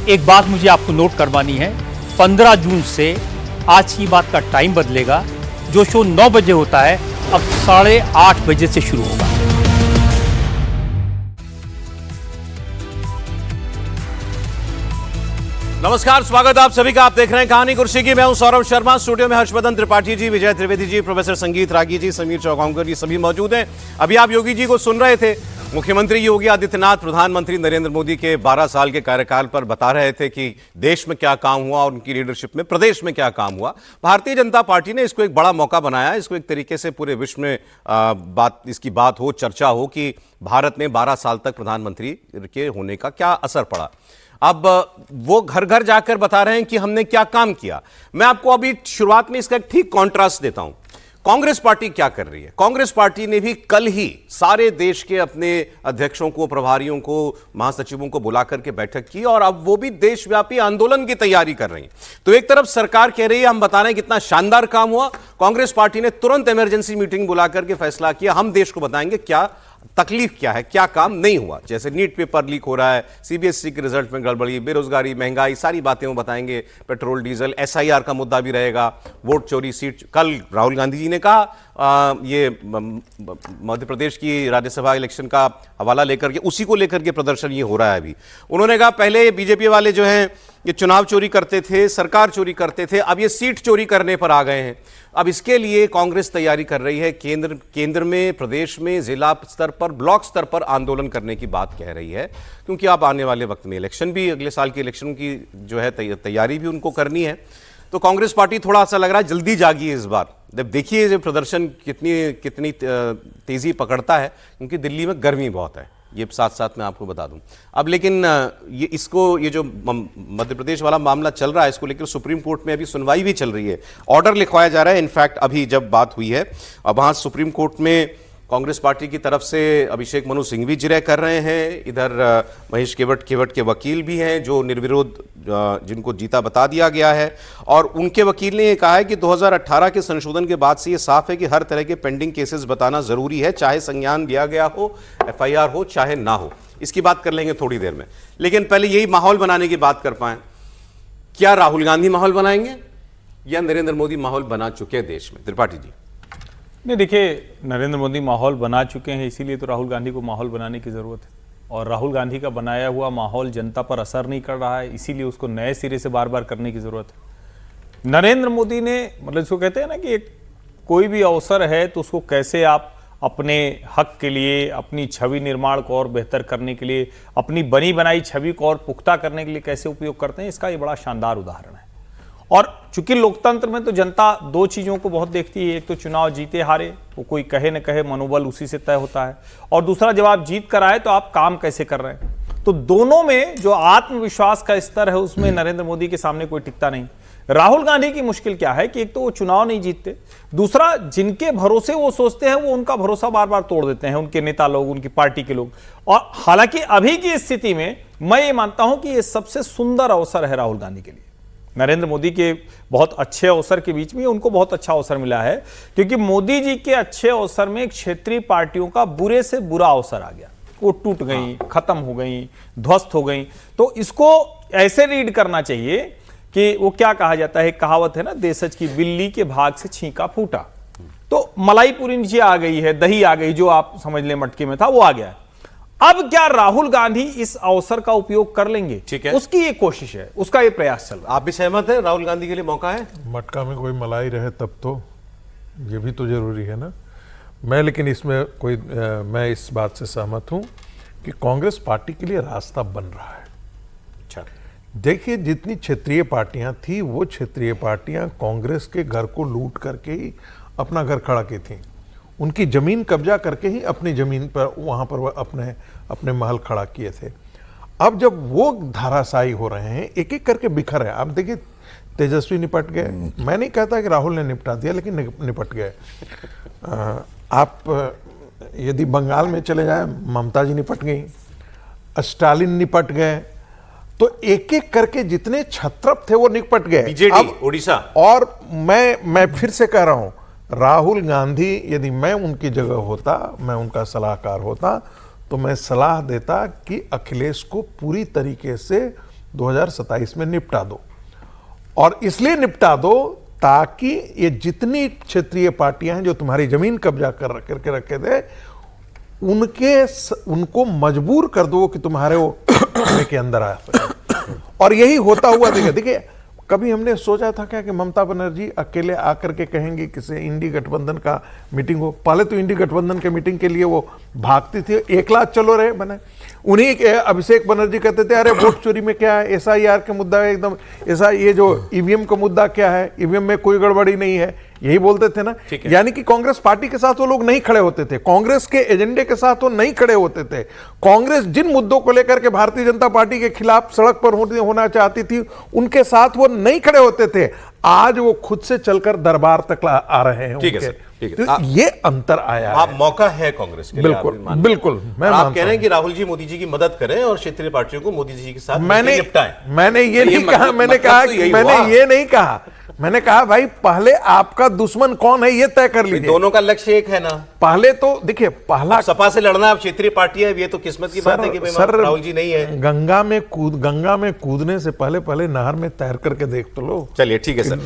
एक बात मुझे आपको नोट करवानी है, 15 जून से आज की बात का टाइम बदलेगा। जो शो 9 बजे होता है अब 8:30 बजे से शुरू होगा। नमस्कार, स्वागत आप सभी का। आप देख रहे हैं कहानी कुर्सी की। मैं हूं सौरभ शर्मा। स्टूडियो में हर्षवर्धन त्रिपाठी जी, विजय त्रिवेदी जी, प्रोफेसर संगीत रागी जी, समीर चौगांवकर जी सभी मौजूद हैं। अभी आप योगी जी को सुन रहे थे। मुख्यमंत्री योगी आदित्यनाथ प्रधानमंत्री नरेंद्र मोदी के 12 साल के कार्यकाल पर बता रहे थे कि देश में क्या काम हुआ और उनकी लीडरशिप में प्रदेश में क्या काम हुआ। भारतीय जनता पार्टी ने इसको एक बड़ा मौका बनाया, इसको एक तरीके से पूरे विश्व में इसकी बात हो, चर्चा हो कि भारत ने 12 साल तक प्रधानमंत्री के होने का क्या असर पड़ा। अब वो घर घर जाकर बता रहे हैं कि हमने क्या काम किया। मैं आपको अभी शुरुआत में इसका एक ठीक कॉन्ट्रास्ट देता हूं। कांग्रेस पार्टी क्या कर रही है? कांग्रेस पार्टी ने भी कल ही सारे देश के अपने अध्यक्षों को, प्रभारियों को, महासचिवों को बुलाकर के बैठक की और अब वो भी देशव्यापी आंदोलन की तैयारी कर रही है। तो एक तरफ सरकार कह रही है हम बता रहे हैं कितना शानदार काम हुआ, कांग्रेस पार्टी ने तुरंत इमरजेंसी मीटिंग बुलाकर के फैसला किया हम देश को बताएंगे क्या तकलीफ क्या है, क्या काम नहीं हुआ। जैसे नीट पेपर लीक हो रहा है, सीबीएसई के रिजल्ट में गड़बड़ी, बेरोजगारी, महंगाई, सारी बातें वो बताएंगे। पेट्रोल डीजल, एसआईआर का मुद्दा भी रहेगा, वोट चोरी, सीट। कल राहुल गांधी जी ने कहा ये मध्य प्रदेश की राज्यसभा इलेक्शन का हवाला लेकर के, उसी को लेकर के प्रदर्शन ये हो रहा है अभी। उन्होंने कहा पहले बीजेपी वाले जो हैं ये चुनाव चोरी करते थे, सरकार चोरी करते थे, अब ये सीट चोरी करने पर आ गए हैं। अब इसके लिए कांग्रेस तैयारी कर रही है, केंद्र में, प्रदेश में, जिला स्तर पर, ब्लॉक स्तर पर आंदोलन करने की बात कह रही है। क्योंकि अब आने वाले वक्त में इलेक्शन भी, अगले साल के इलेक्शन की जो है तैयारी भी उनको करनी है। तो कांग्रेस पार्टी थोड़ा सा लग रहा है जल्दी जागी है इस बार। जब देखिए ये प्रदर्शन कितनी तेजी पकड़ता है, क्योंकि दिल्ली में गर्मी बहुत है, ये साथ साथ मैं आपको बता दूं। अब लेकिन ये जो मध्य प्रदेश वाला मामला चल रहा है, इसको लेकर सुप्रीम कोर्ट में अभी सुनवाई भी चल रही है, ऑर्डर लिखवाया जा रहा है। इनफैक्ट अभी जब बात हुई है, अब वहाँ सुप्रीम कोर्ट में कांग्रेस पार्टी की तरफ से अभिषेक मनु सिंघवी जिरह कर रहे हैं, इधर महेश केवट के वकील भी हैं जो निर्विरोध जिनको जीता बता दिया गया है। और उनके वकील ने यह कहा है कि 2018 के संशोधन के बाद से ये साफ है कि हर तरह के पेंडिंग केसेस बताना जरूरी है, चाहे संज्ञान लिया गया हो, एफआईआर हो, चाहे ना हो। इसकी बात कर लेंगे थोड़ी देर में, लेकिन पहले यही माहौल बनाने की बात कर पाए। क्या राहुल गांधी माहौल बनाएंगे या नरेंद्र मोदी माहौल बना चुके हैं देश में? त्रिपाठी जी। नहीं, देखिए, नरेंद्र मोदी माहौल बना चुके हैं, इसीलिए तो राहुल गांधी को माहौल बनाने की ज़रूरत है। और राहुल गांधी का बनाया हुआ माहौल जनता पर असर नहीं कर रहा है, इसीलिए उसको नए सिरे से बार बार करने की ज़रूरत है। नरेंद्र मोदी ने, मतलब इसको कहते हैं ना कि कोई भी अवसर है तो उसको कैसे आप अपने हक के लिए, अपनी छवि निर्माण को और बेहतर करने के लिए, अपनी बनी बनाई छवि को और पुख्ता करने के लिए कैसे उपयोग करते हैं, इसका ये बड़ा शानदार उदाहरण है। और चूंकि लोकतंत्र में तो जनता दो चीज़ों को बहुत देखती है, एक तो चुनाव जीते हारे, वो कोई कहे न कहे मनोबल उसी से तय होता है, और दूसरा जब आप जीत कर आए तो आप काम कैसे कर रहे हैं। तो दोनों में जो आत्मविश्वास का स्तर है उसमें नरेंद्र मोदी के सामने कोई टिकता नहीं। राहुल गांधी की मुश्किल क्या है कि एक तो वो चुनाव नहीं जीतते, दूसरा जिनके भरोसे वो सोचते हैं वो उनका भरोसा बार बार तोड़ देते हैं, उनके नेता लोग, उनकी पार्टी के लोग। और हालांकि अभी की स्थिति में मैं ये मानता हूं कि ये सबसे सुंदर अवसर है राहुल गांधी के लिए। नरेंद्र मोदी के बहुत अच्छे अवसर के बीच में उनको बहुत अच्छा अवसर मिला है, क्योंकि मोदी जी के अच्छे अवसर में क्षेत्रीय पार्टियों का बुरे से बुरा अवसर आ गया, वो टूट गई, खत्म हो गई, ध्वस्त हो गई। तो इसको ऐसे रीड करना चाहिए कि वो क्या कहा जाता है, कहावत है ना, देशज की बिल्ली के भाग से छींका फूटा। तो मलाई पूरी नीचे आ गई है, दही आ गई, जो आप समझ लें मटके में था वो आ गया। अब क्या राहुल गांधी इस अवसर का उपयोग कर लेंगे? ठीक है, उसकी ये कोशिश है, उसका ये प्रयास चल रहा है। आप भी सहमत हैं? राहुल गांधी के लिए मौका है? मटका में कोई मलाई रहे तब तो, ये भी तो जरूरी है ना। लेकिन इसमें मैं इस बात से सहमत हूं कि कांग्रेस पार्टी के लिए रास्ता बन रहा है। अच्छा, देखिए, जितनी क्षेत्रीय पार्टियां थी वो क्षेत्रीय पार्टियां कांग्रेस के घर को लूट करके ही अपना घर खड़ा की थी, उनकी जमीन कब्जा करके ही अपनी जमीन पर वहां पर अपने महल खड़ा किए थे। अब जब वो धाराशायी हो रहे हैं, एक एक करके बिखर है। अब देखिए, तेजस्वी निपट गए, मैं नहीं कहता कि राहुल ने निपटा दिया, लेकिन निपट गए। आप यदि बंगाल में चले जाए, ममता जी निपट गई, स्टालिन निपट गए। तो एक एक करके जितने छत्रप थे वो निपट गए। बीजेडी उड़ीसा। और मैं फिर से कह रहा हूं, राहुल गांधी, यदि मैं उनकी जगह होता, मैं उनका सलाहकार होता, तो मैं सलाह देता कि अखिलेश को पूरी तरीके से 2027 में निपटा दो। और इसलिए निपटा दो ताकि ये जितनी क्षेत्रीय पार्टियां हैं जो तुम्हारी जमीन कब्जा करके रखे थे, उनको मजबूर कर दो कि तुम्हारे वो के अंदर आ सके। और यही होता हुआ देखिए कभी हमने सोचा था क्या कि ममता बनर्जी अकेले आकर के कहेंगे किसी इंडी गठबंधन का मीटिंग हो। पहले तो इंडी गठबंधन के मीटिंग के लिए वो भागती थी, 1 लाख चलो रहे बने। उन्हीं के अभिषेक बनर्जी कहते थे अरे वोट चोरी में क्या है, SIR का मुद्दा है एकदम, ऐसा ये जो EVM का मुद्दा क्या है, EVM में कोई गड़बड़ी नहीं है, यही बोलते थे ना। यानी कि कांग्रेस पार्टी के साथ वो लोग नहीं खड़े होते थे, कांग्रेस के एजेंडे के साथ वो नहीं खड़े होते थे। कांग्रेस जिन मुद्दों को लेकर के भारतीय जनता पार्टी के खिलाफ सड़क पर होना चाहती थी, उनके साथ वो नहीं खड़े होते थे। आज वो खुद से चलकर दरबार तक आ रहे हैं। ठीक है सर, ठीक है। तो ये अंतर आया आप है। मौका है कांग्रेस के लिए, आप भी बिल्कुल मानते हैं। बिल्कुल, मैं आप मानता कह रहे हैं हूं। कि राहुल जी मोदी जी की मदद करें और क्षेत्रीय पार्टियों को मोदी जी के साथ मैंने निपटाएं। मैंने ये तो ये नहीं कहा, मतलब- मैंने मतलब कहा तो कि यही मैंने हुआ। ये नहीं कहा, मैंने कहा भाई पहले आपका दुश्मन कौन है ये तय कर लीजिए। दोनों का लक्ष्य एक है ना। पहले तो देखिए पहला सपा से लड़ना, अब क्षेत्रीय पार्टियां, ये तो किस्मत की बात है कि भाई राहुल जी नहीं है। गंगा में कूदने से पहले नहर में तैर करके देख तो लो। चलिए ठीक है सर।